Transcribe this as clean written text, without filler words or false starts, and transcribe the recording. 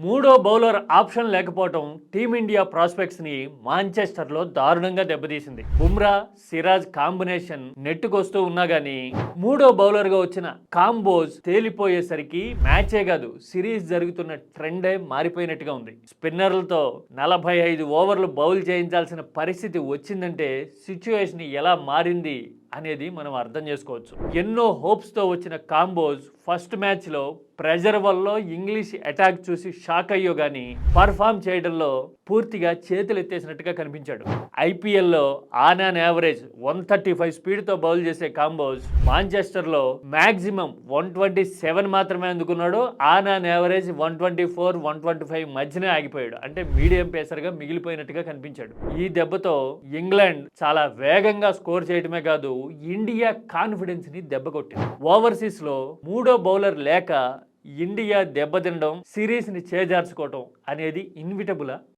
మూడో bowler option లేకపోవడం team India prospects ని మాంచెస్టర్ లో దారుణంగా దెబ్బతీసింది. బుమ్రా, సిరాజ్ కాంబినేషన్ నెట్టుకొస్తూ ఉన్నా గానీ మూడో బౌలర్ గా వచ్చిన కాంబోజ్ తేలిపోయేసరికి మ్యాచే కాదు సిరీస్ జరుగుతున్న ట్రెండే మారిపోయినట్టుగా ఉంది. స్పిన్నర్లతో 45 ఓవర్లు బౌల్ చేయించాల్సిన పరిస్థితి వచ్చిందంటే సిచ్యువేషన్ ఎలా మారింది అనేది మనం అర్థం చేసుకోవచ్చు. ఎన్నో హోప్స్ తో వచ్చిన కాంబోజ్ ఫస్ట్ మ్యాచ్ లో ప్రెజర్ వల్ల ఇంగ్లీష్ అటాక్ చూసి షాక్ అయ్యో గానీ పర్ఫామ్ చేయడంలో పూర్తిగా చేతులు ఎత్తేసినట్టుగా కనిపించాడు. ఐపీఎల్లో ఆన్ యావరేజ్ 135 స్పీడ్తో బౌల్ చేసే కాంబోజ్ మాంచెస్టర్ లో మాక్సిమం 127 మాత్రమే అందుకున్నాడు. ఆన్ యావరేజ్ 124, 125 మధ్యనే ఆగిపోయాడు. అంటే మీడియం పేసర్ గా మిగిలిపోయినట్టుగా కనిపించాడు. ఈ దెబ్బతో ఇంగ్లాండ్ చాలా వేగంగా స్కోర్ చేయడమే కాదు ఇండియా కాన్ఫిడెన్స్ ని దెబ్బకొట్టింది. ఓవర్సీస్ లో మూడో బౌలర్ లేక ఇండియా దెబ్బతినడం, సిరీస్ ని చేజార్చుకోవటం అనేది ఇన్విటబులా?